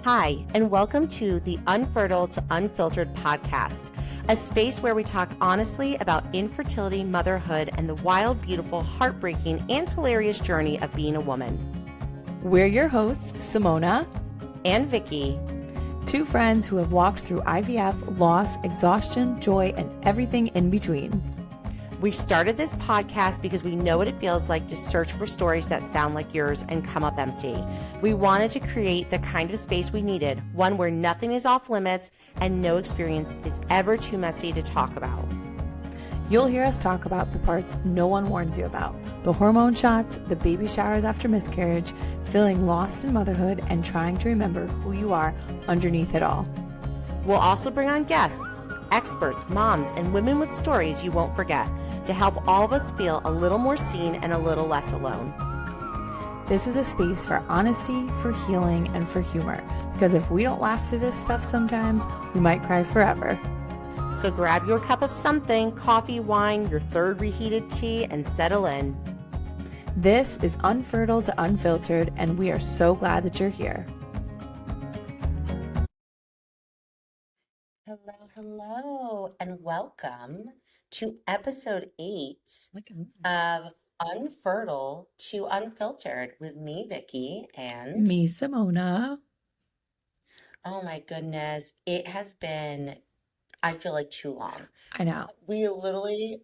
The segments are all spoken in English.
Hi, and welcome to the Unfertile to Unfiltered podcast, a space where we talk honestly about infertility, motherhood, and the wild, beautiful, heartbreaking, and hilarious journey of being a woman. We're your hosts, Simona and Vicki, two friends who have walked through IVF, loss, exhaustion, joy, and everything in between. We started this podcast because we know what it feels like to search for stories that sound like yours and come up empty. We wanted to create the kind of space we needed, one where nothing is off limits and no experience is ever too messy to talk about. You'll hear us talk about the parts no one warns you about, the hormone shots, the baby showers after miscarriage, feeling lost in motherhood, and trying to remember who you are underneath it all. We'll also bring on guests, experts, moms, and women with stories you won't forget to help all of us feel a little more seen and a little less alone. This is a space for honesty, for healing, and for humor, because if we don't laugh through this stuff sometimes, we might cry forever. So grab your cup of something, coffee, wine, your third reheated tea, and settle in. This is Unfertile to Unfiltered, and we are so glad that you're here. Hello, and welcome to episode 8 of Unfertile to Unfiltered with me, Vicki, and me, Simona. Oh my goodness, it has been, I feel like, too long. I know. We literally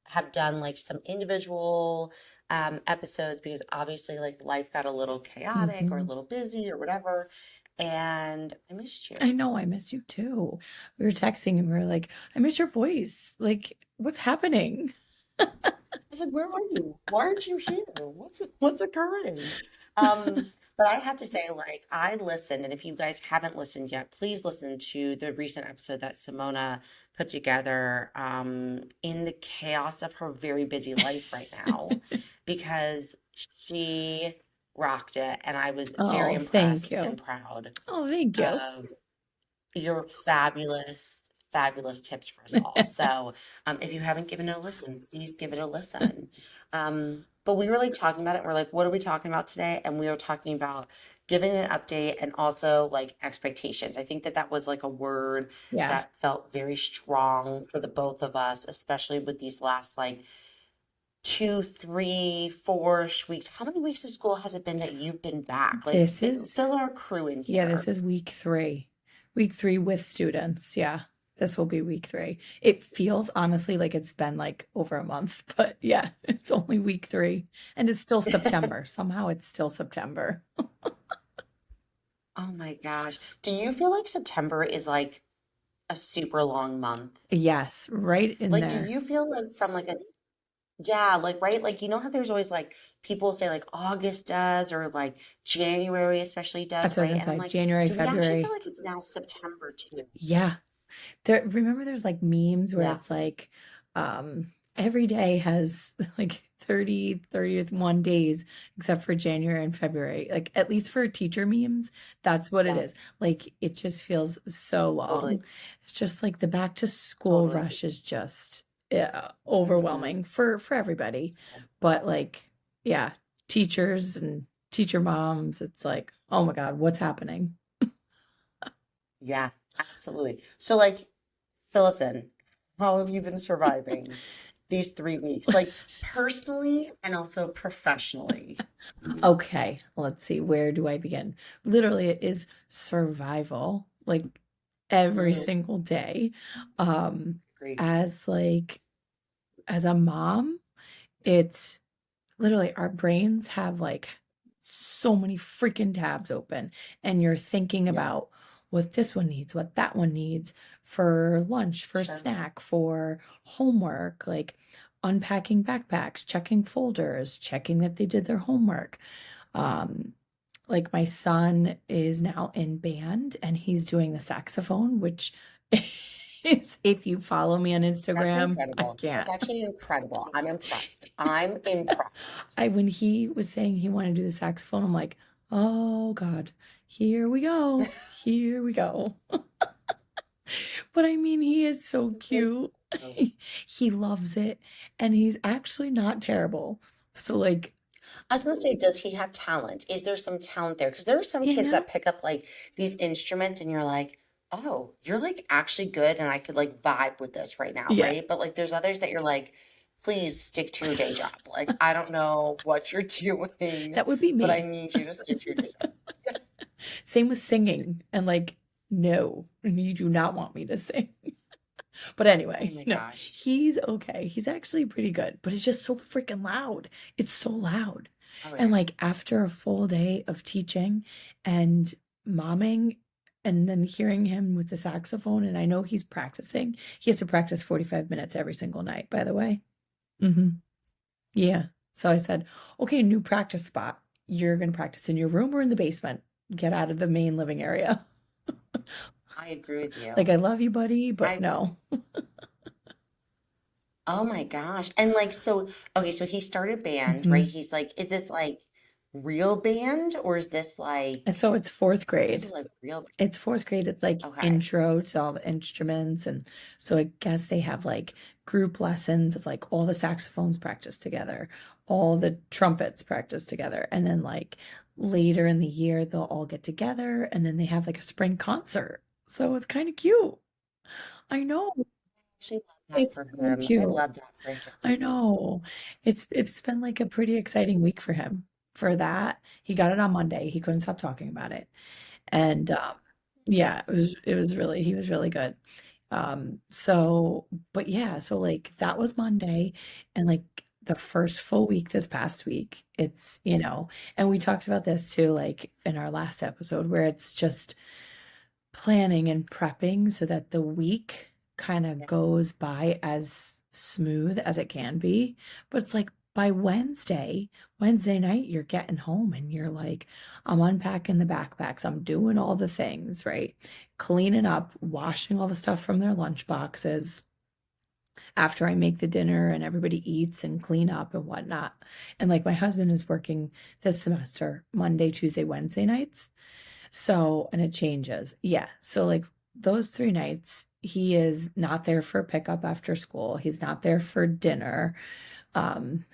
have done like some individual episodes because obviously like life got a little chaotic or a little busy or whatever. And I missed you. I know, I missed you too. We were texting and we were like, I miss your voice. Like, what's happening? I was like, where are you? Why aren't you here? What's occurring? But I have to say, like, I listened, and if you guys haven't listened yet, please listen to the recent episode that Simona put together in the chaos of her very busy life right now, because she rocked it, and I was very impressed and proud thank you. of your fabulous tips for us all. So if you haven't given it a listen, please give it a listen. But we were like talking about it, and we're like, what are we talking about today? And we were talking about giving an update and also like expectations. I think that was like a word that felt very strong for the both of us, especially with these last like 2, 3, 4 weeks. How many weeks of school has it been that you've been back? Like, this is still our crew in here. Yeah, this is week 3 with students. Yeah, this will be week 3. It feels honestly like it's been like over a month, but yeah, it's only week 3 and it's still September. Somehow it's still September. Oh my gosh. Do you feel like September is like a super long month? Yes, right in like, there. Do you feel like from like yeah, like, right? Like, you know how there's always like people say like August does or like January especially does, That's what right? I was And I'm like, like, January, do we actually February. feel like it's now September too? Yeah. Remember there's like memes where it's like every day has like 31 days except for January and February. Like at least for teacher memes, that's what it is. Like it just feels so long. Totally. It's just like the back to school rush is just overwhelming for everybody. But like, yeah, teachers and teacher moms, it's like, oh my God, what's happening? Yeah, absolutely. So like, fill us in. How have you been surviving these 3 weeks? Like personally and also professionally. Okay, let's see. Where do I begin? Literally, it is survival, like every single day. Great. As a mom, it's literally our brains have like so many freaking tabs open, and you're thinking about what this one needs, what that one needs for lunch, for snack, for homework, like unpacking backpacks, checking folders, checking that they did their homework. Like my son is now in band and he's doing the saxophone, which is, if you follow me on Instagram, I can't. That's actually incredible. I'm impressed. When he was saying he wanted to do the saxophone, I'm like, oh God, here we go. Here we go. But I mean, he is so cute. He loves it and he's actually not terrible. So like, I was gonna say, does he have talent? Is there some talent there? Because there are some You kids know? that pick up like these instruments and you're like, oh, you're like actually good and I could like vibe with this right now, Yeah. right? But like there's others that you're like, please stick to your day job. Like I don't know what you're doing, That would be but I me. need you to stick to your day job. Same with singing and like, no, you do not want me to sing. But Oh anyway, my no, gosh. he's okay. He's actually pretty good, but it's just so freaking loud. It's so loud. Oh And yeah. like after a full day of teaching and momming and then hearing him with the saxophone, and I know he's practicing. He has to practice 45 minutes every single night, by the way. Hmm. Yeah. So I said, okay, new practice spot. You're going to practice in your room or in the basement. Get out of the main living area. I agree with Like, you. I love you, buddy, but I no. Oh my gosh. And like so okay, so he started band, right? Hmm. He's like, is this like real band or is this And like so it's fourth this grade. is like real It's fourth grade. It's like okay. intro to all the instruments. And so I guess they have like group lessons of like all the saxophones practiced together, all the trumpets practiced together. And then like later in the year, they'll all get together and then they have like a spring concert. So it's kind of cute. I know. I actually love that It's for so him. I cute. love that for him. I know. It's been like a pretty exciting week for him for that. He got it on Monday. He couldn't stop talking about it. And yeah, it was really he was really good. So but yeah, so like that was Monday and like the first full week this past week, and we talked about this too, like in our last episode, where it's just planning and prepping so that the week kind of Yeah. goes by as smooth as it can be. But it's like by Wednesday night, you're getting home and you're like, I'm unpacking the backpacks, I'm doing all the things, right? Cleaning up, washing all the stuff from their lunch boxes after I make the dinner and everybody eats and clean up and whatnot. And like my husband is working this semester, Monday, Tuesday, Wednesday nights. So, and it changes. Yeah. So, like those 3 nights, he is not there for pickup after school. He's not there for dinner.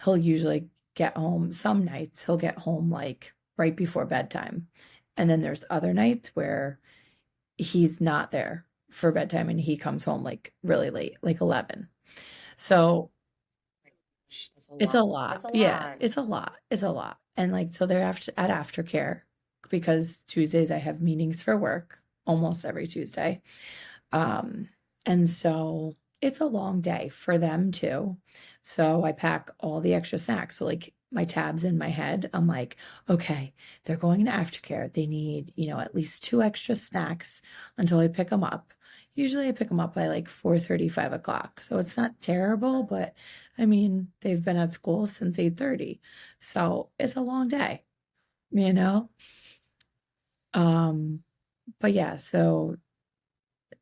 He'll usually get home. Some nights he'll get home like right before bedtime. And then there's other nights where he's not there for bedtime and he comes home like really late, like 11. So That's a it's lot. a That's lot. a Yeah, lot. it's a lot. It's a lot. And like so they're at aftercare because Tuesdays I have meetings for work almost every Tuesday. Um and so it's a long day for them too. So I pack all the extra snacks. So like my tabs in my head, I'm like, okay, they're going to aftercare. They need, at least 2 extra snacks until I pick them up. Usually I pick them up by like 4:30, 5 o'clock. So it's not terrible, but I mean, they've been at school since 8:30. So it's a long day, you know? Um, but yeah, so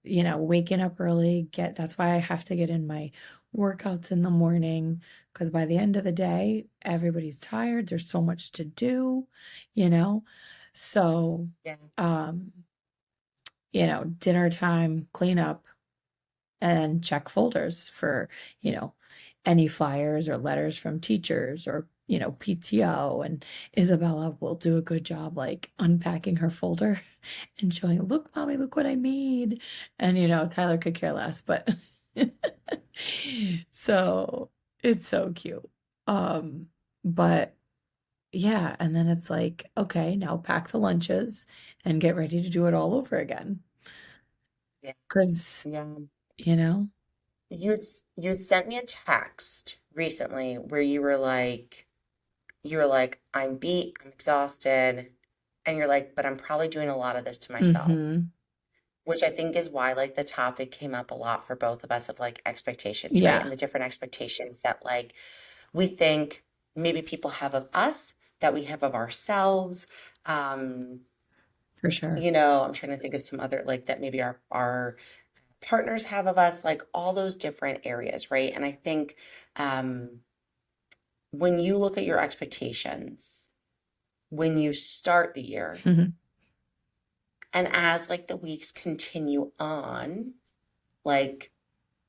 waking up early, that's why I have to get in my workouts in the morning because by the end of the day, everybody's tired. There's so much to do, you know? So, Yeah. um, dinner time, clean up, and check folders for, you know, any flyers or letters from teachers or, PTO. And Isabella will do a good job like unpacking her folder and showing, look, mommy, look what I made. And, Tyler could care less, but so it's so cute. Um, but yeah, and then it's like, okay, now pack the lunches and get ready to do it all over again. Yeah. Because, Yeah. you know, You'd sent me a text recently where you were like, I'm beat, I'm exhausted, and you're like, but I'm probably doing a lot of this to myself. mm-hmm. Which I think is why like the topic came up a lot for both of us of like expectations, right? Yeah, And the different expectations that like we think maybe people have of us, that we have of ourselves. Um, for sure. I'm trying to think of some other like that maybe our partners have of us, like all those different areas, right? And I think when you look at your expectations, when you start the year, and as like the weeks continue on, like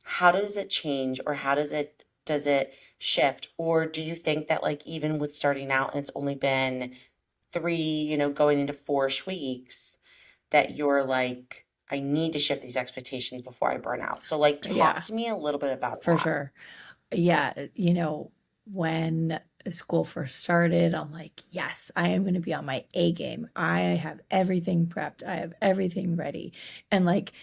how does it change or how does it does it shift? Or do you think that like even with starting out and it's only been three, going into 4 weeks, that you're like, I need to shift these expectations before I burn out. So like talk Yeah, to me a little bit about for that. sure. Yeah, when school first started, I'm like, yes, I am going to be on my A game. I have everything prepped. I have everything ready. And like,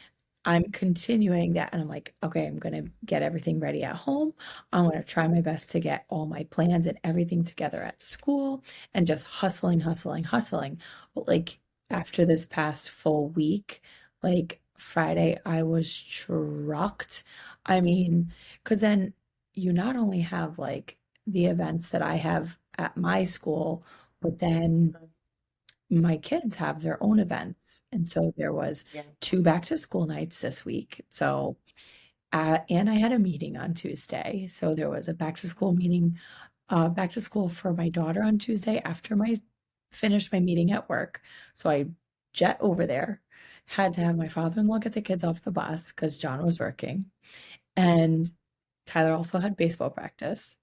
I'm continuing that. And I'm like, okay, I'm going to get everything ready at home. I'm going to try my best to get all my plans and everything together at school and just hustling, hustling, hustling. But like, after this past full week, like Friday, I was trucked. I mean, because then you not only have like the events that I have at my school, but then my kids have their own events. And so there was Yeah. two back to school nights this week. So and I had a meeting on Tuesday. So there was a back to school meeting, back to school for my daughter on Tuesday after my finished my meeting at work. So I jet over there, had to have my father-in-law get the kids off the bus because John was working. And Tyler also had baseball practice.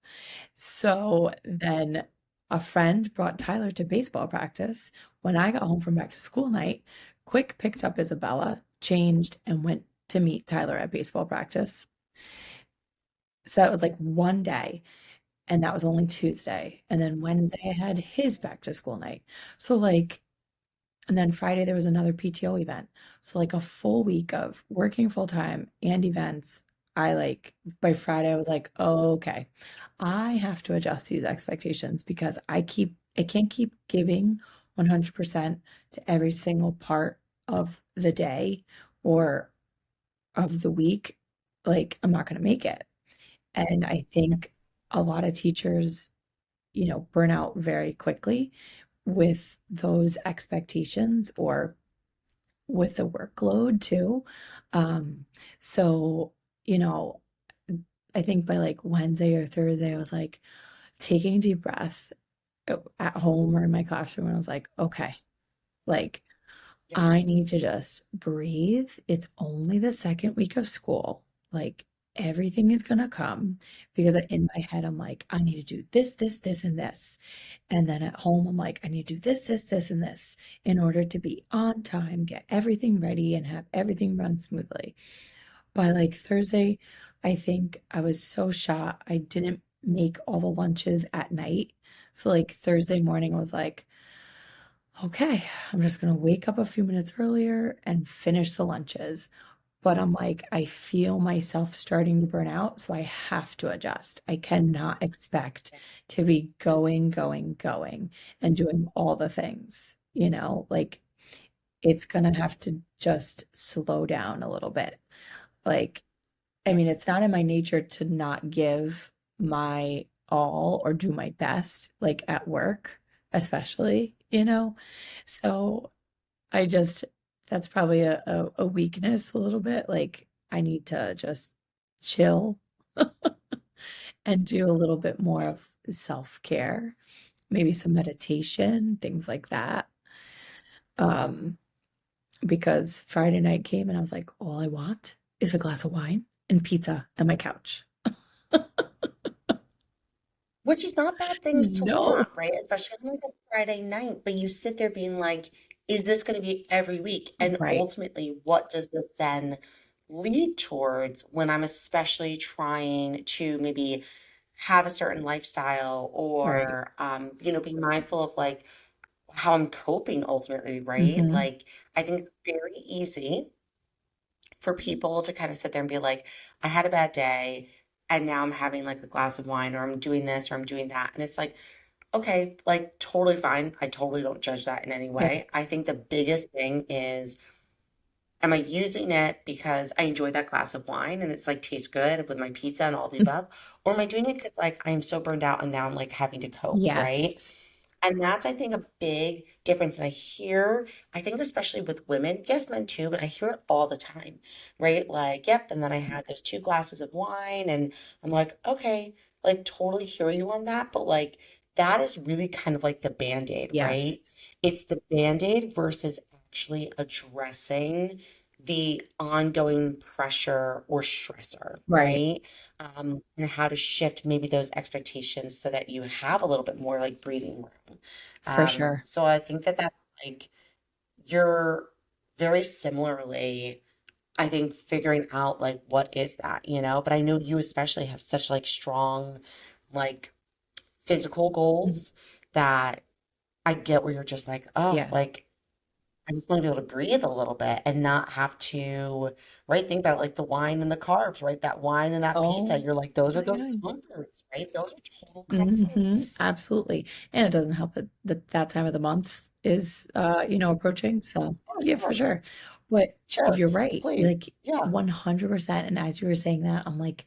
So then a friend brought Tyler to baseball practice. When I got home from back to school night, quick picked up Isabella, changed, and went to meet Tyler at baseball practice. So that was like one day, and that was only Tuesday. And then Wednesday, I had his back to school night. So, like, and then Friday, there was another PTO event. So, like, a full week of working full time and events. I like by Friday, I was like, oh, okay, I have to adjust these expectations because I can't keep giving 100% to every single part of the day or of the week. Like, I'm not going to make it. And I think a lot of teachers, burn out very quickly with those expectations or with the workload too. Um, so, you know, I think by like Wednesday or Thursday, I was like taking a deep breath at home or in my classroom, and I was like, okay, like Yeah. I need to just breathe. It's only the second week of school. Like everything is gonna come because in my head, I'm like, I need to do this, this, this, and this. And then at home, I'm like, I need to do this, this, this, and this in order to be on time, get everything ready, and have everything run smoothly. By like Thursday, I think I was so shot. I didn't make all the lunches at night. So, like Thursday morning, I was like, okay, I'm just going to wake up a few minutes earlier and finish the lunches. But I'm like, I feel myself starting to burn out, so I have to adjust. I cannot expect to be going, going, going and doing all the things, like it's gonna have to just slow down a little bit. Like, I Yeah. mean, it's not in my nature to not give my all or do my best, like at work, especially. So I just that's probably a weakness a little bit. Like I need to just chill and do a little bit more of self-care, maybe some meditation, things like that. Um, because Friday night came and I was like, all I want is a glass of wine and pizza and my couch. Which is not bad things to No. want, right? Especially on like a Friday night. But you sit there being like, is this going to be every week? And Right, ultimately, what does this then lead towards when I'm especially trying to maybe have a certain lifestyle right. or, be mindful of like how I'm coping ultimately, right? Hmm. Like, I think it's very easy for people to kind of sit there and be like, I had a bad day and now I'm having like a glass of wine or I'm doing this or I'm doing that. And it's like, okay, like totally fine. I totally don't judge that in any Yeah. way. I think the biggest thing is, am I using it because I enjoy that glass of wine and it's like tastes good with my pizza and all the above? Or am I doing it because like I am so burned out and now I'm like having to cope, right? Yes. And that's, I think, a big difference. And I think, especially with women, yes, men too, but I hear it all the time, right? Like, yep. And then I had those 2 glasses of wine, and I'm like, okay, like, totally hear you on that. But like, that is really kind of like the band-aid, Yes. right? It's the band-aid versus actually addressing the ongoing pressure or stressor, Right. right? And how to shift maybe those expectations so that you have a little bit more like breathing room. For sure. So I think that that's like you're very similarly, I think, figuring out like what is that, But I know you especially have such like strong, like physical Mhm. goals that I get where you're just like, oh, Yeah. like I just want to be able to breathe a little bit and not have to, right? Think about it, like the wine and the carbs, right? That wine and that pizza. Oh You're like, those are my those God. comforts, right? Those are total comforts. Absolutely. And it doesn't help that that time of the month is approaching. So Oh, yeah, for sure. sure. But Sure. you're right. Please. Like Yeah. 100%. And as you were saying that, I'm like,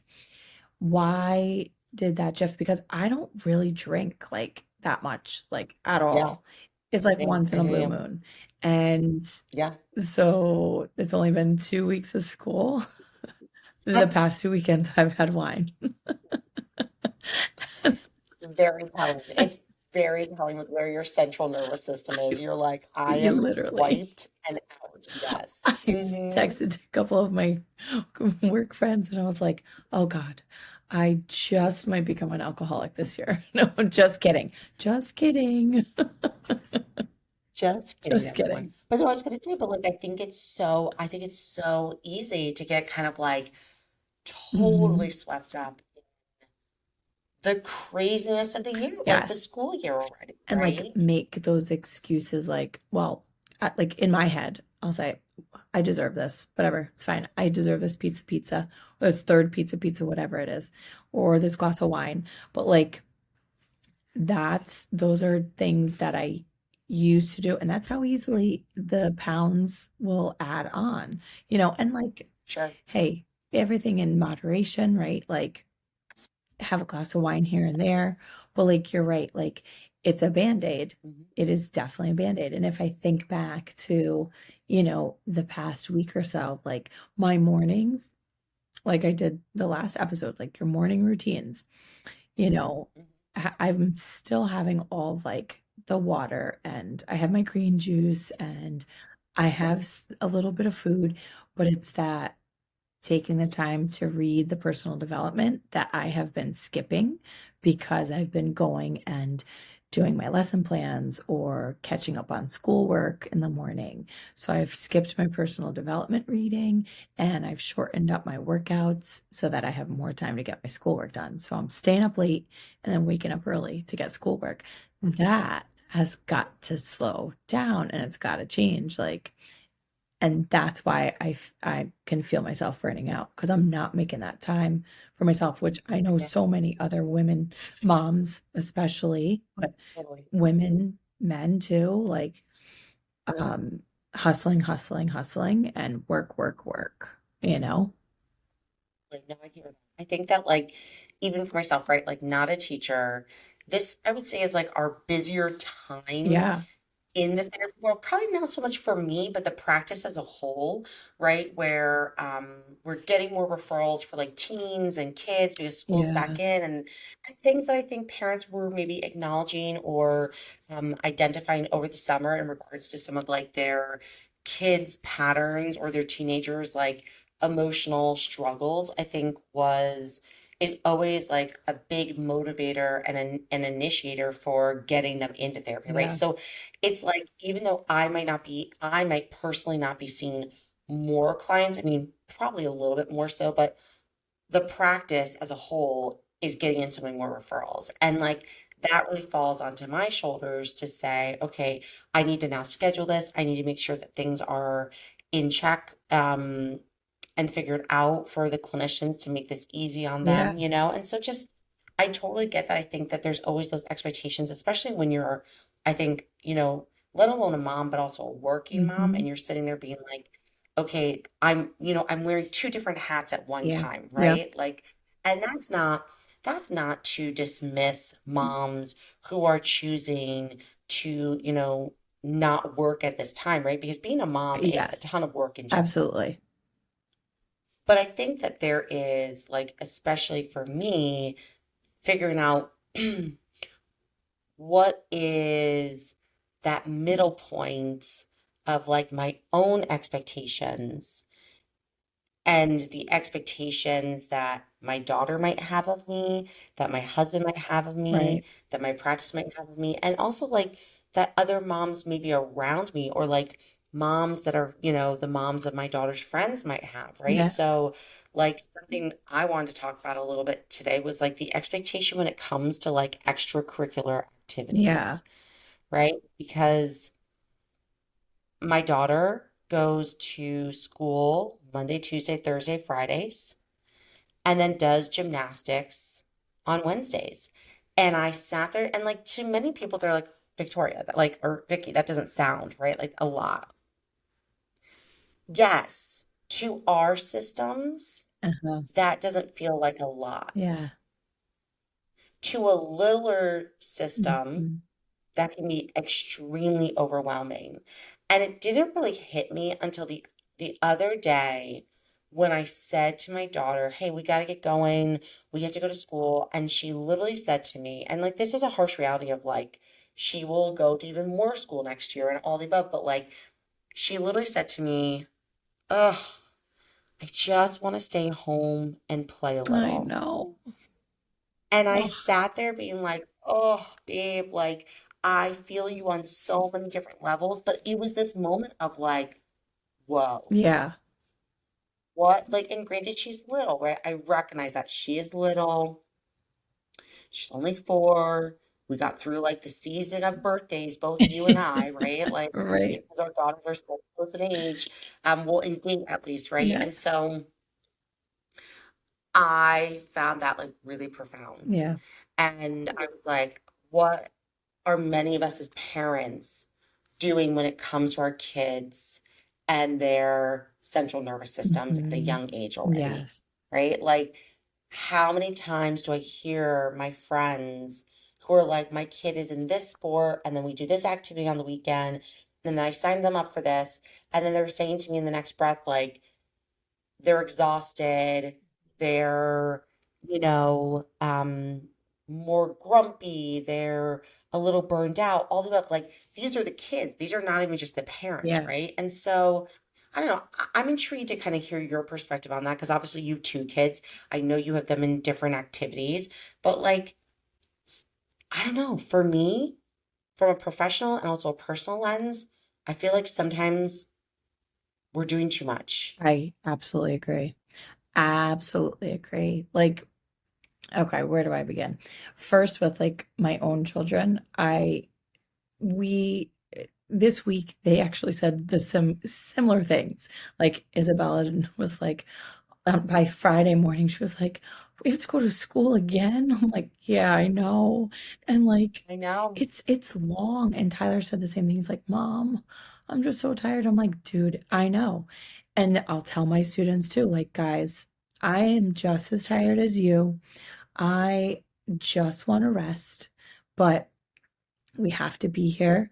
why did that shift? Because I don't really drink like that much, like at Yeah. all. It's like Same. once I in a hear blue you. moon. And Yeah. so it's only been 2 weeks of school. The past 2 weekends I've had wine. It's very telling. It's very telling with where your central nervous system is. You're like, I You am literally. wiped and out. Yes. I Hmm. texted a couple of my work friends and I was like, oh God, I just might become an alcoholic this year. No, just kidding. Just kidding. Just kidding, Just everyone. kidding. But no, I was gonna say, but like I think it's so easy to get kind of like totally Mhm. swept up the craziness of the year, like the Yes. school year already, And like right? make those excuses like, well, like in my head, I'll say, I deserve this, whatever, it's fine. I deserve this pizza, or this third pizza, whatever it is, or this glass of wine. But like those are things that I used to do, and that's how easily the pounds will add on, and like, Sure. hey, everything in moderation, right? Like have a glass of wine here and there. But like you're right, like it's a band-aid. Mhm. It is definitely a band-aid. And if I think back to, the past week or so, like my mornings, like I did the last episode, like your morning routines, you know, Mhm. I'm still having all of like the water and I have my green juice and I have a little bit of food, but it's that taking the time to read the personal development that I have been skipping because I've been going and doing my lesson plans or catching up on schoolwork in the morning. So I've skipped my personal development reading and I've shortened up my workouts so that I have more time to get my schoolwork done. So I'm staying up late and then waking up early to get schoolwork. That has got to slow down and it's got to change. Like, and that's why I can feel myself burning out because I'm not making that time for myself, which I know Yeah, so many other women, moms especially, but totally. women, men too, like um hustling and work. Like, no, I hear that. I think that like even for myself, right? Like not a teacher, this I would say is like our busier time Yeah, in the therapy world, probably not so much for me, but the practice as a whole, right? Where we're getting more referrals for like teens and kids because school's yeah, back in and things that I think parents were maybe acknowledging or identifying over the summer in regards to some of like their kids' patterns or their teenagers' like emotional struggles, I think was is always like a big motivator and an initiator for getting them into therapy, right? yeah, So it's like even though I might personally not be seeing more clients, I mean, probably a little bit more so, but the practice as a whole is getting in so many more referrals. And like that really falls onto my shoulders to say, okay, I need to now schedule this. I need to make sure that things are in check, and figured out for the clinicians to make this easy on yeah, them. And so just I totally get that. I think that there's always those expectations, especially when you're, I think, let alone a mom, but also a working mom, hmm and you're sitting there being like, okay, I'm wearing two different hats at one yeah, time, yeah, right? Like, and that's not to dismiss moms who are choosing to, not work at this time, right? Because being a mom is a yes, ton of work in general. absolutely, But I think that there is, like, especially for me, figuring out what is that middle point of like my own expectations and the expectations that my daughter might have of me, that my husband might have of me, Right. that my practice might have of me, and also like that other moms maybe around me or like moms that are, the moms of my daughter's friends might have, right? Yeah. So, like something I wanted to talk about a little bit today was like the expectation when it comes to like extracurricular Yeah. activities, right? Because my daughter goes to school Monday, Tuesday, Thursday, Fridays, and then does gymnastics on Wednesdays. And I sat there and like to many people, they're like, Victoria, that like, or Vicky, that doesn't sound right, like a lot. Yes, to our systems, Uh-huh. that doesn't feel like a lot. Yeah. To a littler system, Mhm. that can be extremely overwhelming. And it didn't really hit me until the other day when I said to my daughter, "Hey, we got to get going. We have to go to school." And she literally said to me, and like this is a harsh reality of like she will go to even more school next year and all the above, but like she literally said to me, "Ugh, I just want to stay home and play a I little." know. And I Oh, sat there being like, oh, babe, like, I feel you on so many different levels. But it was this moment of like, whoa, yeah. what? Like, and granted, she's little, right? I recognize that she is little. She's only 4. We got through like the season of birthdays, both you and I, right? Like, Right. because our daughters are so close in age, well, in date at least, right? Yeah. And so I found that like really profound. Yeah. And I was like, what are many of us as parents doing when it comes to our kids and their central nervous systems at a Hmm. young age already, Yes. right? Like, how many times do I hear my friends who are like, my kid is in this sport, and then we do this activity on the weekend, and then I sign them up for this, and then they're saying to me in the next breath, like, they're exhausted, they're, you know, more grumpy, they're a little burned out, all the above. Like these are the kids. These are not even just the parents, Yeah. right? And so I don't know. I'm intrigued to kind of hear your perspective on that because obviously you have 2 kids. I know you have them in different activities, but like, s- I don't know. For me, from a professional and also a personal lens, I feel like sometimes we're doing too much. I absolutely agree. Absolutely agree. Like, okay, where do I begin? First, with like my own children, we, this week, they actually said the similar things. Like, Isabella was like, by Friday morning, she was like, "We have to go to school again." I'm like, "Yeah, I know." And like, I know. it's long. And Tyler said the same thing. He's like, "Mom, I'm just so tired." I'm like, "Dude, I know." And I'll tell my students too, like, guys, I am just as tired as you. I just want to rest, but we have to be here.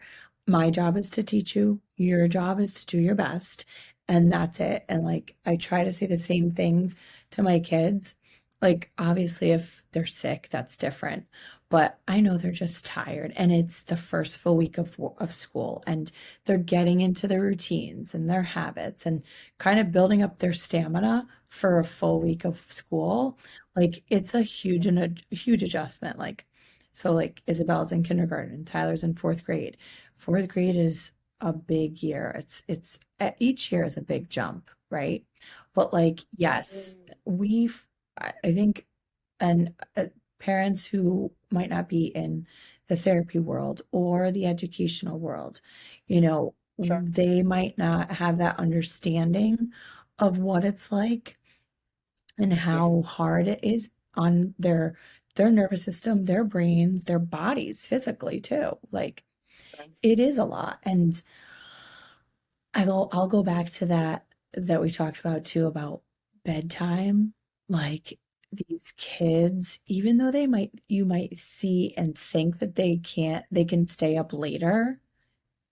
My job is to teach you. Your job is to do your best. And that's it. And like, I try to say the same things to my kids. Like, obviously, if they're sick, that's different. But I know they're just tired. And it's the first full week of school. And they're getting into their routines and their habits and kind of building up their stamina for a full week of school. Like, it's a huge adjustment. Like, so like Isabel's in kindergarten, Tyler's in fourth grade. Fourth grade is a big year. Each year is a big jump, right? But like, yes, Mm, I think, and parents who might not be in the therapy world or the educational world, sure. they might not have that understanding of what it's like and Yeah. how hard it is on their nervous system, their brains, their bodies physically too. Like Sure. it is a lot. And I'll go back to that we talked about too about bedtime. Like these kids, even though you might see and think that they can stay up later,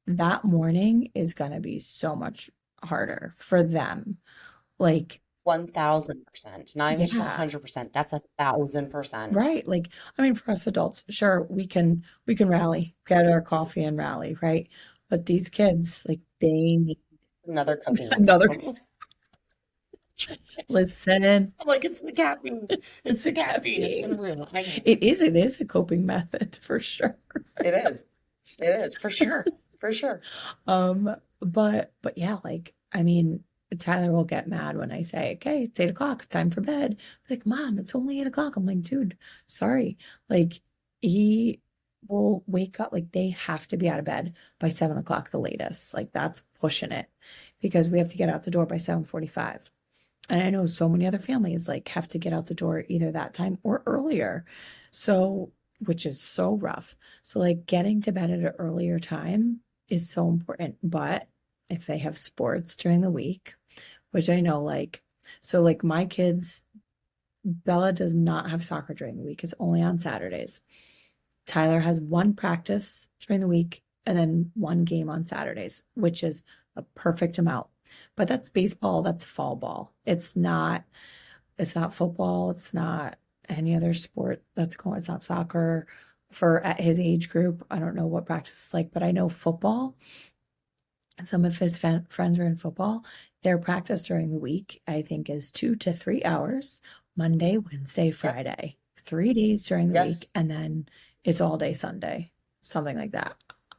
that morning is gonna be so much harder for them. Like, 1000%. Not even just yeah. 100%. That's 1000%. Right. Like, I mean, for us adults, sure, we can rally, get our coffee and rally, right? But these kids, like, they need Another coping another. mechanism. Listen, I'm like, it's the caffeine. It's it's the a caffeine. It's caffeine. unreal. I know. It is a coping method for sure. It is. It is for sure. For sure. But yeah, like, I mean, Tyler will get mad when I say, okay, it's 8 o'clock, it's time for bed. Like, Mom, it's only 8 o'clock. I'm like, dude, sorry. Like, he will wake up, like, they have to be out of bed by 7 o'clock the latest. Like, that's pushing it because we have to get out the door by 7:45. And I know so many other families like have to get out the door either that time or earlier. So, which is so rough. So, like, getting to bed at an earlier time is so important. But if they have sports during the week, which I know, like, so like my kids, Bella does not have soccer during the week. It's only on Saturdays. Tyler has one practice during the week and then one game on Saturdays, which is a perfect amount. But that's baseball, that's fall ball. It's not football, it's not any other sport that's going, it's not soccer for at his age group. I don't know what practice is like, but I know football. Some of his friends are in football. Their practice during the week, I think, is 2 to 3 hours, Monday, Wednesday, Yep. Friday, 3 days during the week, Yes. and then it's all day Sunday, something like that.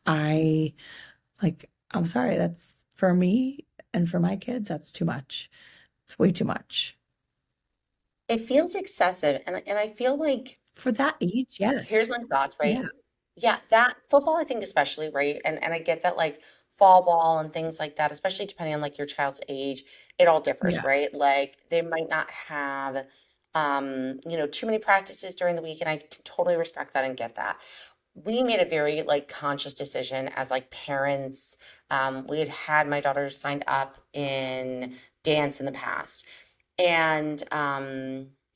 I I'm sorry, that's for me and for my kids, that's too much. It's way too much. It feels excessive. And I feel like For that age, yes. here's my thoughts, Yeah. right? Yeah, that football, I think especially, right? And I get that like fall ball and things like that, especially depending on like your child's age, it all differs, Yeah. right? Like they might not have too many practices during the week, and I can totally respect that and get that. We made a very like conscious decision as like parents. We had had my daughter signed up in dance in the past and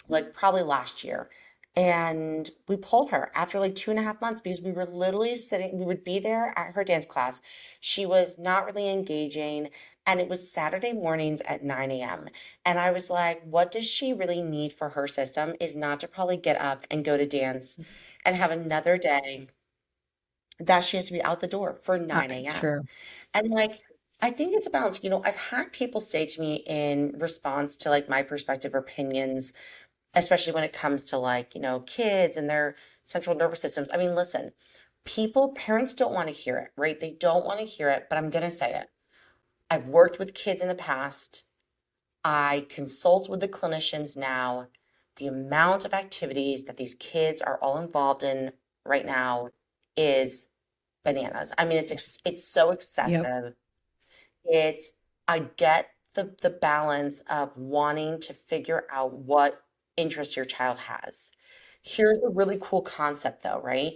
like probably last year. And we pulled her after like 2.5 months because we were literally sitting, we would be there at her dance class. She was not really engaging. And it was Saturday mornings at 9 a.m. And I was like, what does she really need for her system is not to probably get up and go to dance and have another day that she has to be out the door for 9 a.m. True. And like, I think it's a balance. I've had people say to me in response to like my perspective or opinions, especially when it comes to like, kids and their central nervous systems. I mean, listen, parents don't want to hear it, right? They don't want to hear it, but I'm going to say it. I've worked with kids in the past. I consult with the clinicians now. The amount of activities that these kids are all involved in right now is bananas. I mean, it's so Yep. excessive. It I get the balance of wanting to figure out what interest your child has. Here's a really cool concept though, right?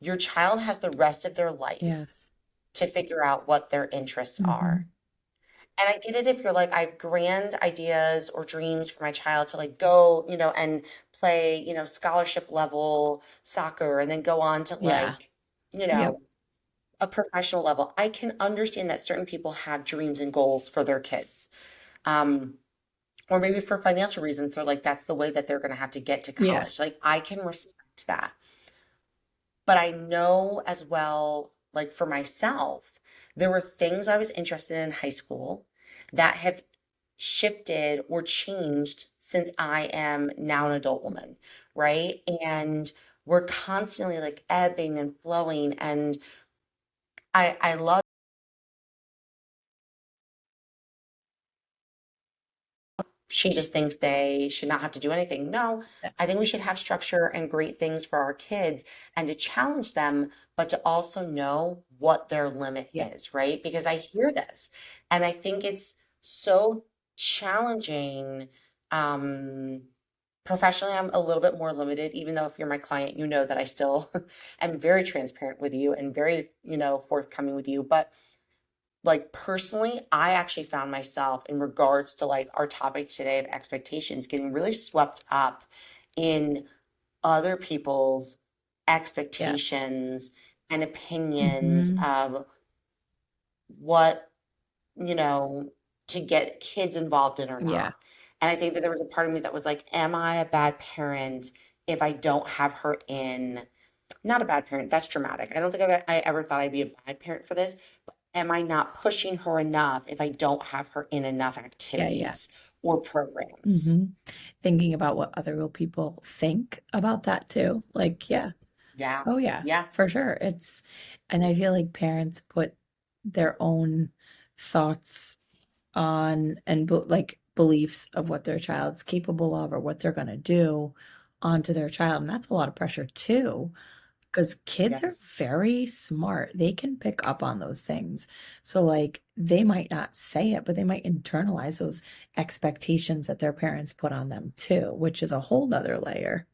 Your child has the rest of their life Yes. to figure out what their interests are. Hmm. And I get it if you're like, I have grand ideas or dreams for my child to like go, and play, scholarship level soccer and then go on to Yeah. like, Yep. a professional level. I can understand that certain people have dreams and goals for their kids. Um, or maybe for financial reasons, they're like, that's the way that they're going to have to get to Yeah. college. Like, I can respect that. But I know as well, like for myself, there were things I was interested in high school that have shifted or changed since I am now an adult woman, right? And we're constantly like ebbing and flowing. And I love she just thinks they should not have to do anything. No, I think we should have structure and great things for our kids and to challenge them, but to also know what their limit Yeah. is, right? Because I hear this and I think it's so challenging. Um, Professionally, I'm a little bit more limited, even though if you're my client, you know that I still am very transparent with you and very, forthcoming with you. But like personally, I actually found myself in regards to like our topic today of expectations getting really swept up in other people's Yes. expectations and opinions Hmm. of what, you know, to get kids involved in or Yeah. not. And I think that there was a part of me that was like, am I a bad parent if I don't have her in? not a bad parent. That's dramatic. I don't think I ever thought I'd be a bad parent for this, but am I not pushing her enough if I don't have her in enough Yeah, yeah. activities or programs? hmm Thinking about what other people think about that too. Like, yeah. Yeah. Oh, yeah, Yeah. for sure. And I feel like parents put their own thoughts on and like beliefs of what their child's capable of or what they're going to do onto their child. And that's a lot of pressure too, because kids are Yes. very smart. They can pick up on those things. So, like, they might not say it, but they might internalize those expectations that their parents put on them too, which is a whole nother layer.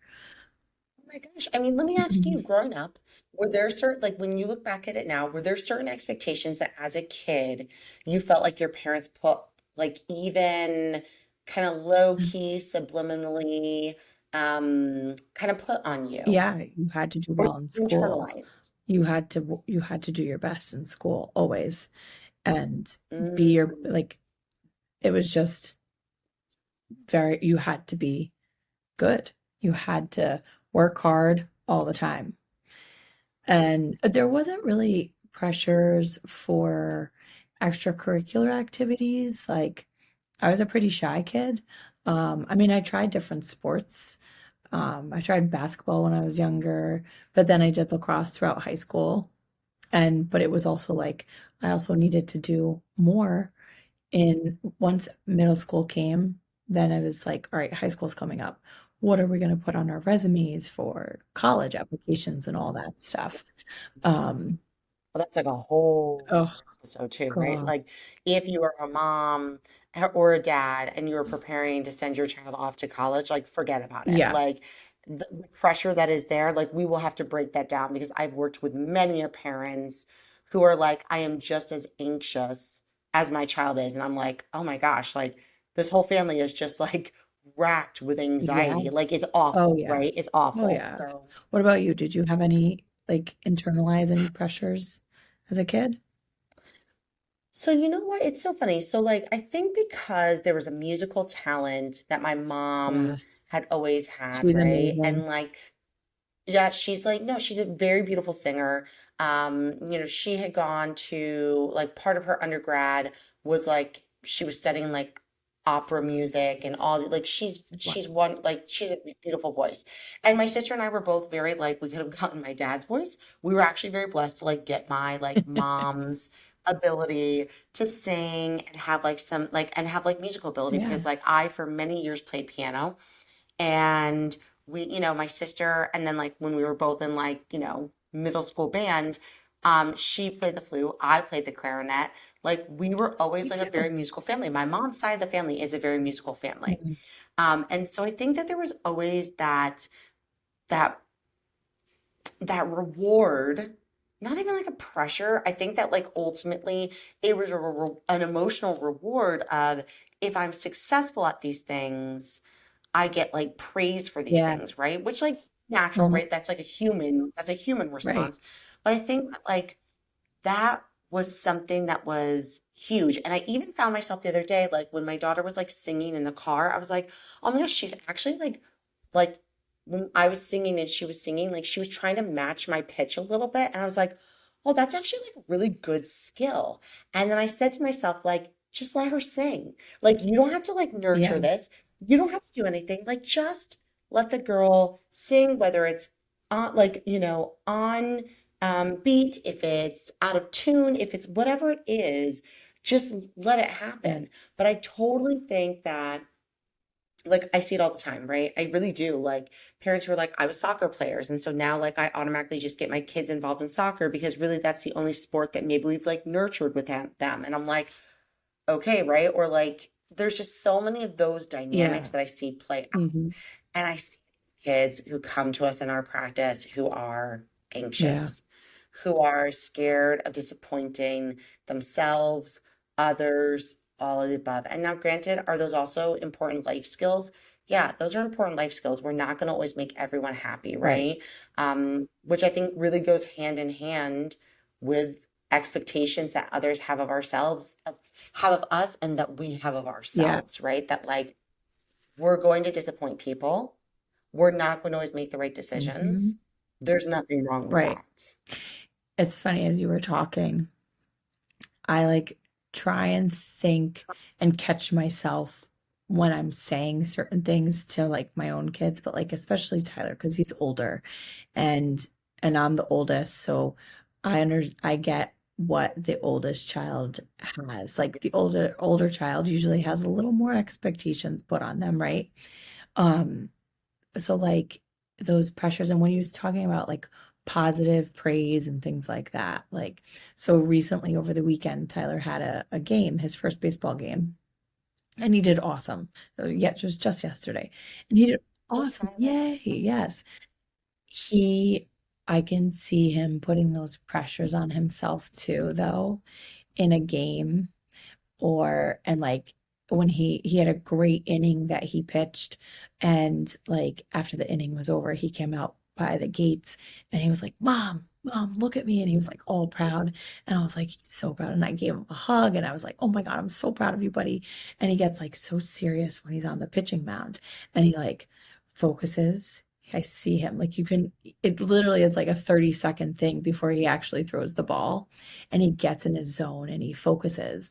Oh my gosh. I mean, let me ask you, growing up, were there certain, like when you look back at it now, were there certain expectations that as a kid you felt like your parents put, like even kind of low key, subliminally, kind of put on you? Yeah, you had to do Or well in you school. internalized? You had to do your best in school always and be your Mm, like it was just very you had to be good. You had to work hard all the time. And there wasn't really pressures for extracurricular activities. Like I was a pretty shy kid. I mean, I tried different sports. I tried basketball when I was younger, but then I did lacrosse throughout high school. But it was also like I also needed to do more. And once middle school came, then I was like, all right, high school's coming up. What are we going to put on our resumes for college applications and all that stuff? Um, well, that's like a whole oh other episode too, right? God. Like if you were a mom or a dad and you were preparing to send your child off to college, like forget about it. Yeah. Like the pressure that is there, like we will have to break that down because I've worked with many parents who are like, I am just as anxious as my child is. And I'm like, oh my gosh, like this whole family is just like racked with Yeah. anxiety. Like it's Oh awful, yeah. right? It's Oh awful. yeah. So What about you? Did you have any like internalize any pressures as a kid? So you know what? It's so funny. So like I think because there was a musical talent that my mom Yes. had always She had, was right? amazing. And like yeah, she's like, no, she's a very beautiful singer. She had gone to like part of her undergrad was like she was studying like opera music and all like Wow. she's one like she's a beautiful voice. And my sister and I were both very like we could have gotten my dad's voice. We were actually very blessed to like get my like mom's ability to sing and have like some like and have like musical ability Yeah. because like I for many years played piano and my sister and then like when we were both in like middle school band, she played the flute, I played the clarinet. Like we were always Me like a very too. musical family. My mom's side of the family is a very musical family. Mhm. And so I think that there was always that that reward, not even like a pressure. I think that like ultimately it was an emotional reward of if I'm successful at these things, I get like praise for these Yeah. things, right? Which like natural, Mhm. right? That's a human Right. response. But I think that like that was something that was huge. And I even found myself the other day, like when my daughter was like singing in the car, I was like, oh my gosh, she's actually like when I was singing and she was singing, like she was trying to match my pitch a little bit. And I was like, oh, that's actually like a really good skill. And then I said to myself, like, just let her sing. Like, you don't have to like nurture Yeah. this. You don't have to do anything. Like, just let the girl sing, whether it's on like, on beat, if it's out of tune, if it's whatever it is, just let it Yeah. happen. But I totally think that like I see it all the time, right? I really do. Like parents who are like, I was soccer players. And so now like I automatically just get my kids involved in soccer because really that's the only sport that maybe we've like nurtured with them. And I'm like, okay, right? Or like there's just so many of those dynamics Yeah. that I see play out. Mhm. And I see these kids who come to us in our practice who are Yeah. anxious, who are scared of disappointing themselves, others, all of the above. And now, granted, are those also important life skills? Yeah, those are important life skills. We're not going to always make everyone happy, Right. right? Which I think really goes hand in hand with expectations that others have of ourselves, have of us, and that we have of Yeah. ourselves, right? That like we're going to disappoint people. We're not going to always make the right decisions. Mhm. There's nothing wrong with Right. that. It's funny as you were talking, I like try and think and catch myself when I'm saying certain things to like my own kids, but like especially Tyler because he's older and I'm the oldest, so I get what the oldest child has. Like the older child usually has a little more expectations put on them, right? Um, so like those pressures and when he was talking about like positive praise and things like that, like so recently over the weekend, Tyler had a game, his first baseball game, and he did awesome. Yeah, it was just yesterday. And he did Oh, awesome. Tyler. Yay. Yes. He, I can see him putting those pressures on himself too, though, in a game or and like when he had a great inning that he pitched and like after the inning was over he came out by the gates and he was like mom look at me and he was like all proud and I was like he's so proud and I gave him a hug and I was like oh my God I'm so proud of you buddy and he gets like so serious when he's on the pitching mound and he like focuses. I see him like you can it literally is like a 30-second thing before he actually throws the ball and he gets in his zone and he focuses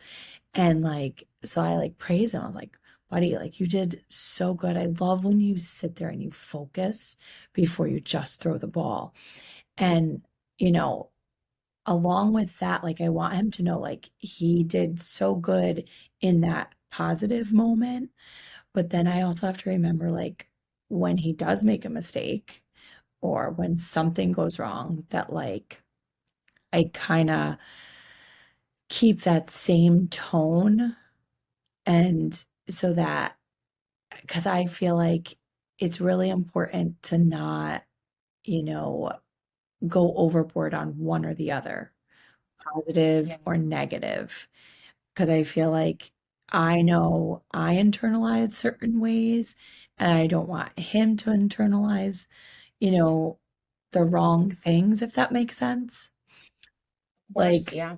and like, so I like praise him. I was like, buddy, like you did so good. I love when you sit there and you focus before you just throw the ball. And, you know, along with that, like I want him to know like he did so good in that positive moment. But then I also have to remember like when he does make a mistake or when something goes wrong, that like I kind of keep that same tone and so that because I feel like it's really important to not, you know, go overboard on one or the other, Yeah. positive or negative. Because I feel like I know I internalize certain ways and I don't want him to internalize, you know, the wrong things, if that makes sense. Of course. Like, Yeah.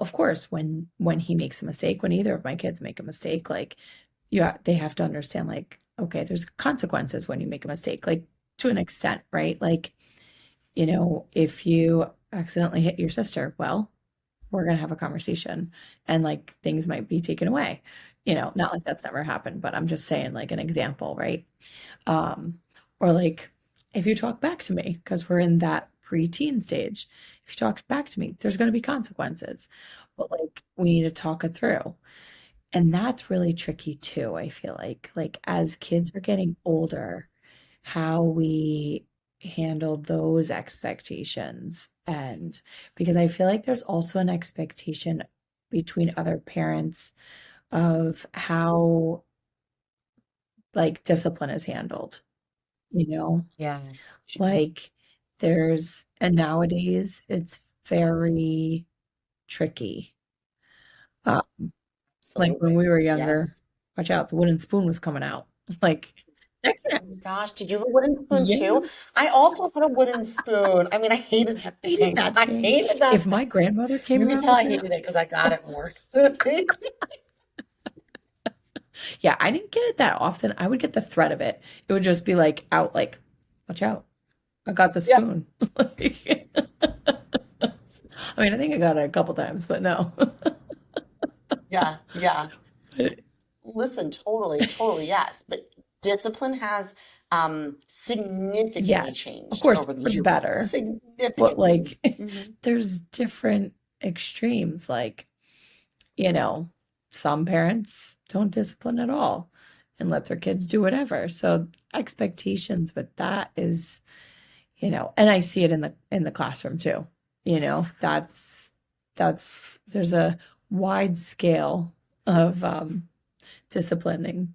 of course, when he makes a mistake, when either of my kids make a mistake, like yeah, they have to understand like, okay, there's consequences when you make a mistake, like to an extent, right? Like, if you accidentally hit your sister, well, we're gonna have a conversation and like things might be taken away. Not like that's never happened, but I'm just saying like an example, right? Um, or like if you talk back to me, because we're in that preteen stage, if you talk back to me, there's gonna be consequences. But like we need to talk it through. And that's really tricky too, I feel like as kids are getting older, how we handle those expectations. And because I feel like there's also an expectation between other parents of how like discipline is handled, you know? Yeah. Sure. Like and nowadays it's very tricky. Uh, like when Absolutely. we were younger, Yes. watch out, the wooden spoon was coming out. Like, that Oh my gosh, did you have a wooden spoon too? yeah, I also had a wooden spoon. I mean, I hated that hated thing. that I thing. hated If that my thing. grandmother came You can around tell with I that, hated it because I got oh, it more. yeah, I didn't get it that often. I would get the threat of it. It would just be like out, like, watch out. I got the Yeah. spoon. Like, I mean, I think I got it a couple times, but no. Yeah. Yeah. But Listen, totally, totally, yes. But discipline has significantly yes, of changed course, over the for the years. better. But Significantly. like, Hmm. there's different extremes. Like, you know, some parents don't discipline at all and let their kids do whatever. So expectations with that is, and I see it in the classroom too. There's a wide scale of disciplining.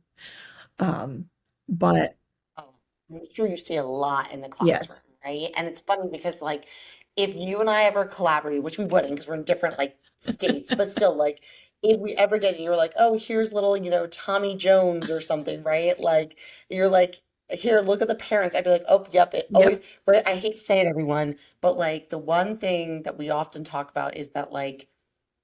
Um, but Oh, I'm sure you see a lot in the classroom, yes, right? And it's funny because, like, if you and I ever collaborated, which we wouldn't because we're in different, like, states, but still, like, if we ever did, and you were like, oh, here's little, Tommy Jones or something, right? Like, you're like, here, look at the parents. I'd be like, oh, yep, it always, yep, right? I hate to say it, everyone, but, like, the one thing that we often talk about is that, like,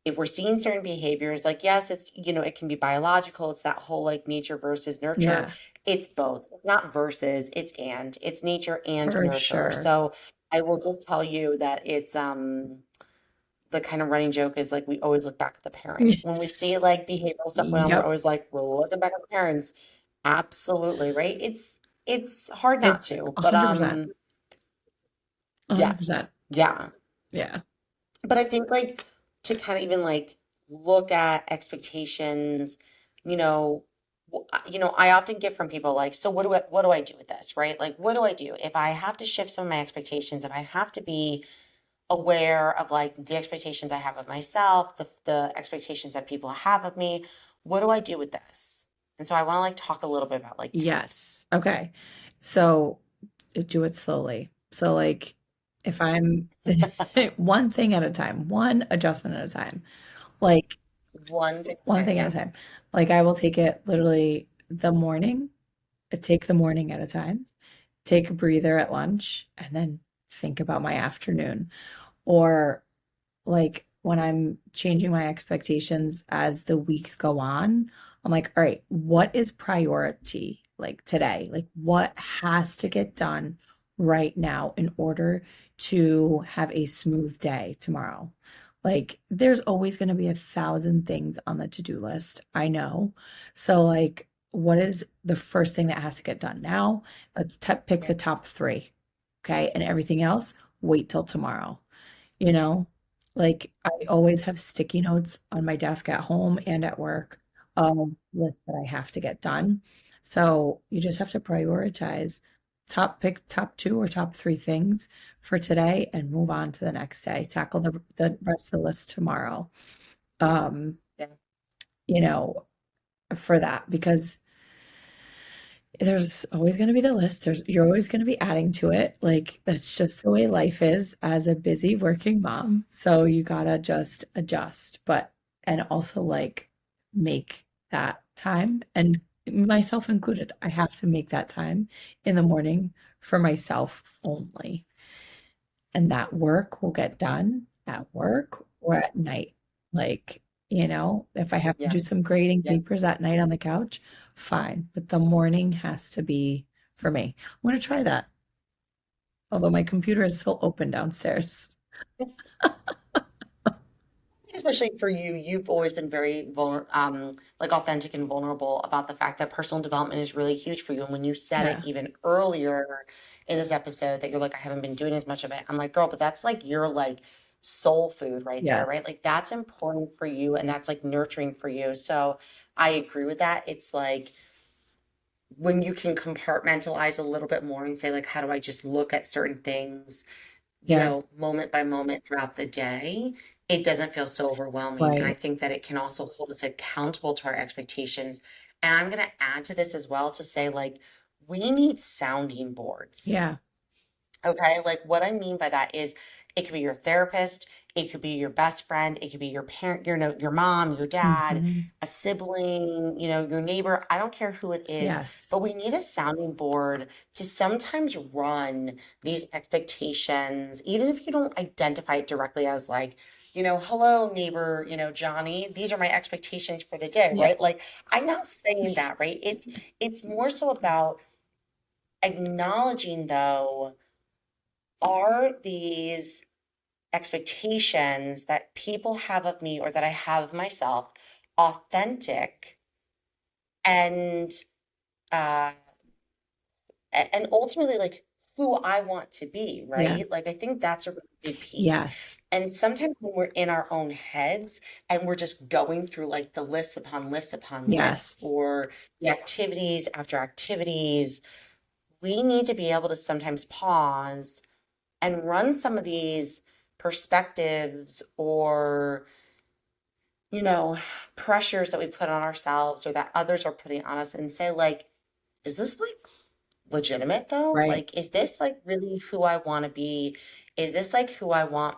if we're seeing certain behaviors, like, yes, it's, it can be biological, it's that whole like nature versus nurture. yeah, It's both. It's not versus, it's nature and For nurture. sure. So I will just tell you that it's the kind of running joke is like we always look back at the parents. When we see like behavioral stuff going on, we're Yep. always like, we're looking back at the parents. Absolutely, right? It's hard not It's to, but 100%. 100%. yes. Yeah. Yeah. But I think like to kind of even like look at expectations, you know, I often get from people like, so what do I do with this, right? Like, what do I do if I have to shift some of my expectations, if I have to be aware of like the expectations I have of myself, the expectations that people have of me, what do I do with this? And so I want to like talk a little bit about like tips. Yes. Okay. So do it slowly. So, like, if I'm one thing at a time, one adjustment at a time, like One thing at a one time, thing at yeah. a time. Like, I will take it literally the morning, take the morning at a time, take a breather at lunch, and then think about my afternoon. Or like when I'm changing my expectations as the weeks go on, I'm like, all right, what is priority like today? Like, what has to get done right now in order to have a smooth day tomorrow? Like, there's always going to be 1,000 things on the to-do list. I know. So, like, what is the first thing that has to get done now? Let's pick Yeah. the top three. Okay. And everything else, wait till tomorrow. You know, like I always have sticky notes on my desk at home and at work of lists that I have to get done. So you just have to prioritize pick top two or top three things for today and move on to the next day. Tackle the rest of the list tomorrow. Um, Yeah. you know, for that because there's always going to be the list. You're always going to be adding to it. Like that's just the way life is as a busy working mom. So you gotta just adjust, but and also like make that time and myself included. I have to make that time in the morning for myself only. And that work will get done at work or at night. Like, if I have to Yeah. do some grading Yeah. papers at night on the couch, fine. But the morning has to be for me. I'm going to try that. Although my computer is still open downstairs. Especially for you, you've always been very like authentic and vulnerable about the fact that personal development is really huge for you. And when you said it Yeah. even earlier in this episode that you're like, I haven't been doing as much of it. I'm like, girl, but that's like your like soul food right there, Yes. right? Like that's important for you and that's like nurturing for you. So I agree with that. It's like when you can compartmentalize a little bit more and say, like, how do I just look at certain things, Yeah. moment by moment throughout the day, it doesn't feel so overwhelming. And I Right. think that it can also hold us accountable to our expectations. And I'm going to add to this as well to say, like, we need sounding boards. Yeah. Okay, like what I mean by that is it could be your therapist, it could be your best friend, it could be your parent, your mom, your dad, Hmm. a sibling, your neighbor. I don't care who it is, Yes. but we need a sounding board to sometimes run these expectations, even if you don't identify it directly as like, hello neighbor, Johnny, these are my expectations for the day, Yeah. right? Like I'm not saying that, right? It's more so about acknowledging though are these expectations that people have of me or that I have of myself authentic and uh and ultimately like who I want to be, Yeah. right? Like I think that's a really big piece. Yes. And sometimes when we're in our own heads and we're just going through like the lists upon lists upon lists Yes. or the activities after activities, we need to be able to sometimes pause and run some of these perspectives or, you know, pressures that we put on ourselves or that others are putting on us and say, like, is this like legitimate though? Right. Like, is this like really who I want to be? Is this like who I want,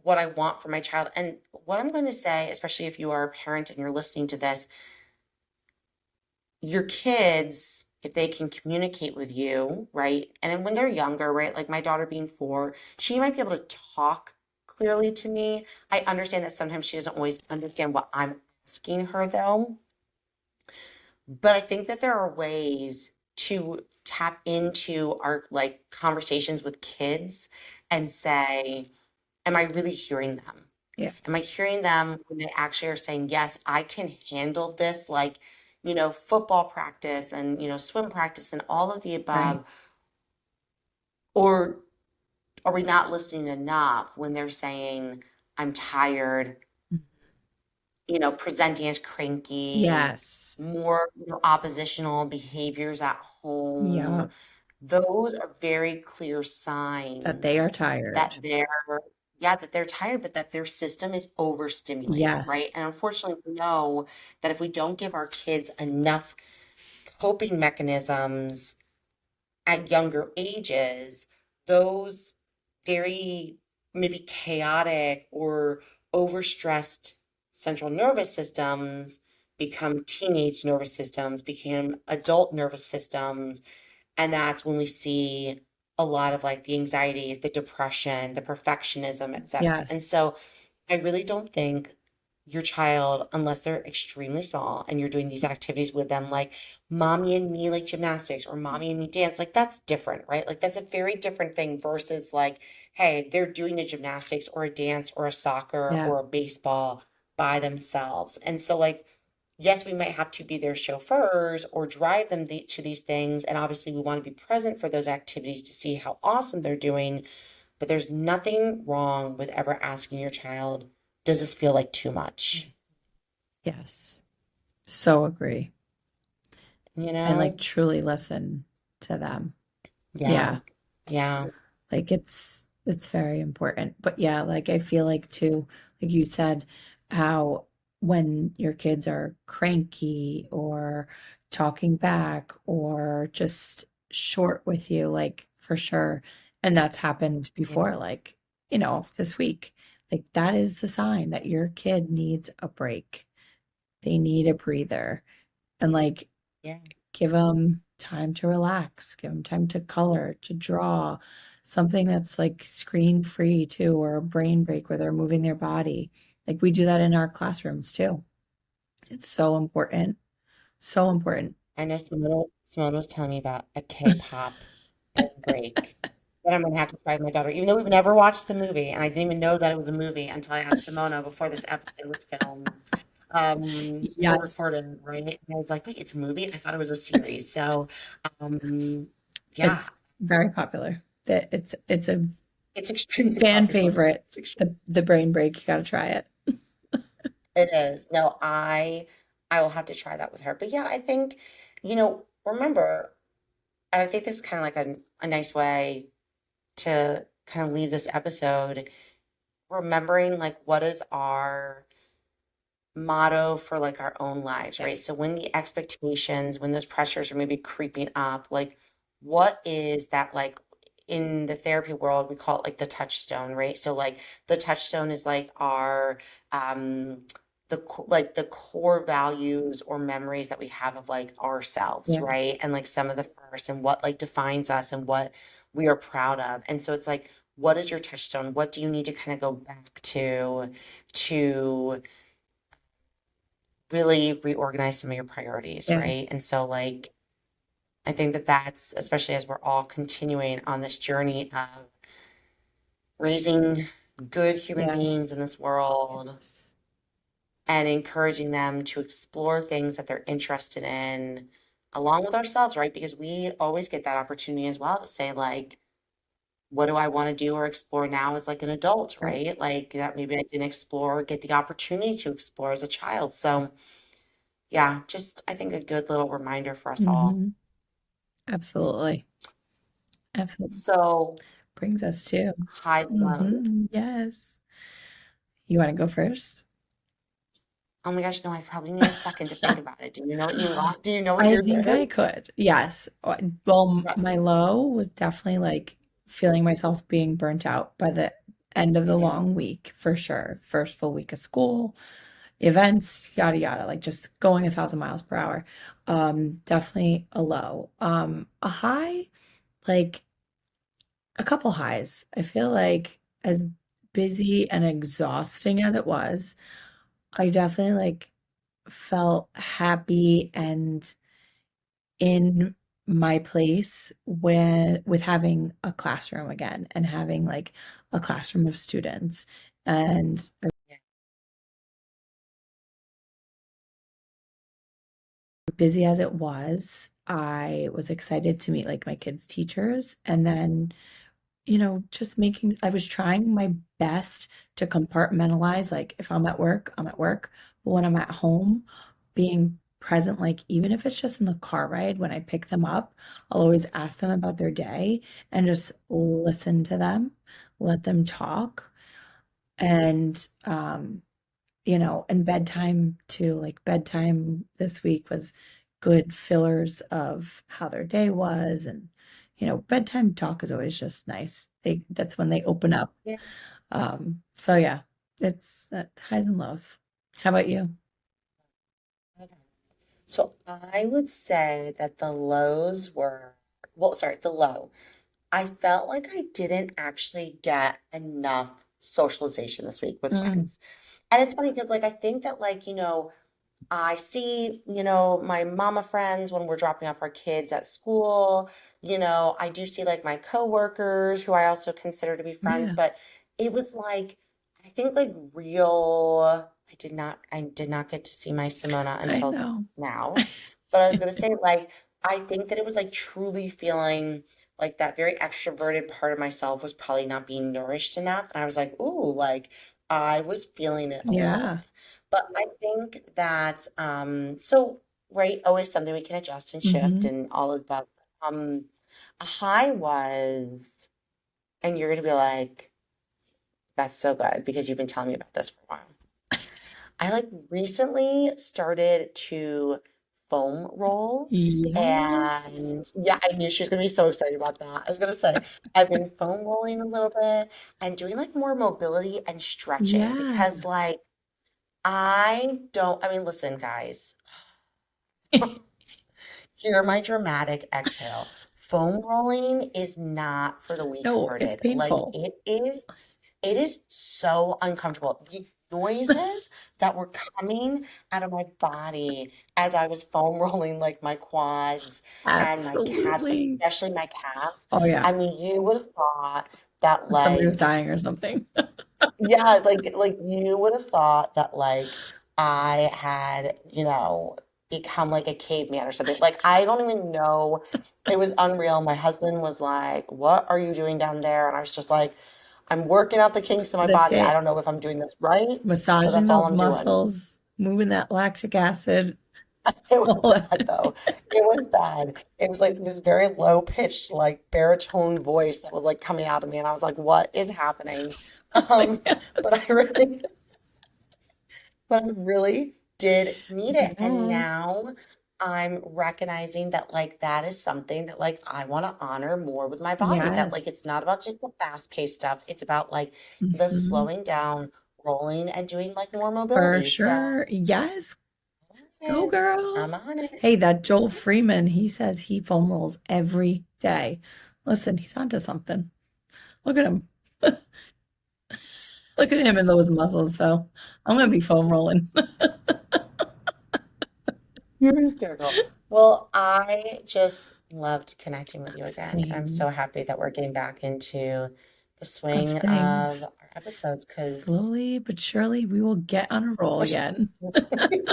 what I want for my child? And what I'm going to say, especially if you are a parent and you're listening to this, your kids, if they can communicate with you, right? And then when they're younger, right? Like my daughter being 4, she might be able to talk clearly to me. I understand that sometimes she doesn't always understand what I'm asking her, though. But I think that there are ways to tap into our like conversations with kids and say, am I really hearing them? Yeah. Am I hearing them when they actually are saying, yes, I can handle this, like, football practice and, swim practice and all of the Right. above? Or are we not listening enough when they're saying, I'm tired, presenting as cranky, Yes. more, oppositional behaviors at Yeah. home? Those are very clear That they are signs that tired. they're tired, but that their system is overstimulated, Yes. right? And unfortunately, we know that if we don't give our kids enough coping mechanisms at younger ages, those very maybe chaotic or overstressed central nervous systems become teenage nervous systems, become adult nervous systems, and that's when we see a lot of like the anxiety, the depression, the perfectionism, etc. And Yes. so I really don't think your child, unless they're extremely small and you're doing these activities with them, like mommy and me, like gymnastics or mommy and me dance, like that's different, right? Like that's a very different thing versus like, hey, they're doing a gymnastics or a dance or a soccer Yeah. or a baseball by themselves. And so, like, yes, we might have to be their chauffeurs or drive them to these things. And obviously, we want to be present for those activities to see how awesome they're doing. But there's nothing wrong with ever asking your child, does this feel like too much? Yes. So agree. You And like know? truly listen to them. Yeah. Yeah. Yeah. Like it's very important. But yeah, like I feel like too, like you said, how when your kids are cranky or talking back or just short with you, like for sure. And that's happened Yeah. before, like, this week. Like that is the sign that your kid needs a break. They need a breather. And like Yeah. give them time to relax, give them time to color, to draw, something that's like screen free too, or a brain break where they're moving their body. Like we do that in our classrooms too. It's so important. So important. I know Simone was telling me about a K-pop brain break that I'm gonna have to try with my daughter, even though we've never watched the movie, and I didn't even know that it was a movie until I asked Simona before this episode was filmed, or Yes, recorded, right? And I was like, wait, it's a movie? I thought it was a series. So, um, yeah, it's very popular. That it's a it's extremely fan popular. favorite. It's extremely, The brain break, you gotta try it. it is. No, I will have to try that with her. But yeah, I think, remember, and I think this is kind of like a nice way to kind of leave this episode, remembering like what is our motto for like our own lives, Yeah. right? So when the expectations, when those pressures are maybe creeping up, like what is that like in the therapy world, we call it like the touchstone, right? So like the touchstone is like our like the core values or memories that we have of like ourselves, Yeah. right? And like some of the first and what like defines us and what we are proud of. And so it's like, what is your touchstone? What do you need to kind of go back to really reorganize some of your priorities, Yeah. right? And so, like, I think that that's, especially as we're all continuing on this journey of raising good human beings in Yes. this world Yes. and encouraging them to explore things that they're interested in along with ourselves, right? Because we always get that opportunity as well to say, like, what do I want to do or explore now as like an adult, Right. right? Like that maybe I didn't explore or get the opportunity to explore as a child. So, yeah, just I think a good little reminder for us all. Hmm. Absolutely. Absolutely. So, Brings us to. high low. Yes. You want to go first? Oh my gosh, no, I probably need a second to think about it. Do you know what you want? Do you know what I yours think I is? could. Yes. Well, Yeah. my low was definitely like feeling myself being burnt out by the end of the Mhm. long week, for sure. First full week of school, events, yada yada, like just going 1,000 miles per hour. Definitely a low. A high, like a couple highs. I feel like as busy and exhausting as it was, I definitely like felt happy and in my place when with having a classroom again and having like a classroom of students. And Yeah. busy as it was, I was excited to meet like my kids' teachers and then just I was trying my best to compartmentalize. Like, if I'm at work, I'm at work. But when I'm at home, being present, like, even if it's just in the car ride, when I pick them up, I'll always ask them about their day and just listen to them, let them talk. And, and bedtime too. Like, bedtime this week was good fillers of how their day was. And, bedtime talk is always just nice. That's when they open up. Yeah. So yeah, it's highs and lows. How about you? Okay. So I would say that the lows were, well, sorry, the low. I felt like I didn't actually get enough socialization this week with Mm, friends. And it's funny because, like, I think that, like, I see, my mama friends when we're dropping off our kids at school. I do see like my coworkers who I also consider to be friends, yeah, but it was like, I think like real, I did not get to see my Simona I until know. now. But I was gonna say, like, I think that it was like truly feeling like that very extroverted part of myself was probably not being nourished enough. And I was like, ooh, like I was feeling it a lot. Yeah. But I think that so right, always something we can adjust and shift Hmm. and all of that. A high was, and you're gonna be like, that's so good because you've been telling me about this for a while. I like recently started to foam roll. Yes. And yeah, I knew she was gonna be so excited about that. I was gonna say, I've been foam rolling a little bit and doing like more mobility and stretching Yeah. because like I mean, listen, guys, hear my dramatic exhale. Foam rolling is not for the No, it's weak-hearted. Like painful. it is so uncomfortable. The noises that were coming out of my body as I was foam rolling like my quads and my calves, Absolutely. especially my calves. Oh yeah. I mean, you would have thought that Somebody was like dying or something. yeah, like you would have thought that like I had, become like a caveman or something. Like I don't even know. It was unreal. My husband was like, "What are you doing down there?" And I was just like, "I'm working out the kinks in my That's body. I it. don't know if I'm doing this right, but Massaging that's all those I'm doing." muscles, moving that lactic acid. It was All of bad though. It was bad. It was like this very low pitched, like baritone voice that was like coming out of me, and I was like, "What is happening?" Um, it. but I really but I really did need it. And Yeah. now I'm recognizing that like that is something that like I want to honor more with my body. That like Yes. it's not about just the fast-paced stuff. It's about like the Hmm. slowing down, rolling, and doing like more For mobility. So sure. Yes. I'm on Go, it. girl. I'm on it. Hey, that Joel Freeman, he says he foam rolls every day. Listen, he's onto something. Look at him. Look at him in those muscles. So I'm gonna be foam rolling. You're hysterical. Well, I just loved connecting with you again, and I'm so Same happy that we're getting back into the of swing of things. our episodes because Slowly but surely we will get on a roll we're again. we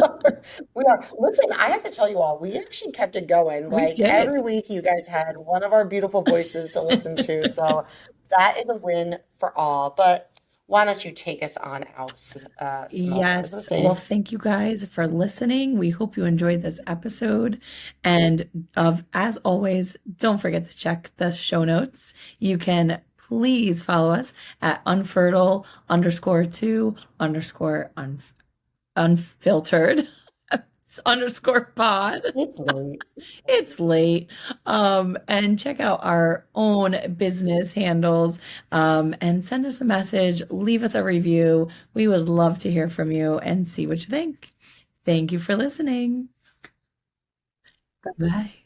are. We are. Listen, I have to tell you all, we actually kept it going. We Like did. every week, you guys had one of our beautiful voices to listen to. So that is a win for all. But why don't you take us on out, Simona? I was going to Yes. Well, say, thank you guys for listening. We hope you enjoyed this episode. And as always, don't forget to check the show notes. You can please follow us at unfertile underscore two underscore unfiltered. It's underscore pod. it's late. It's late. And check out our own business handles, and send us a message, leave us a review. We would love to hear from you and see what you think. Thank you for listening. Bye.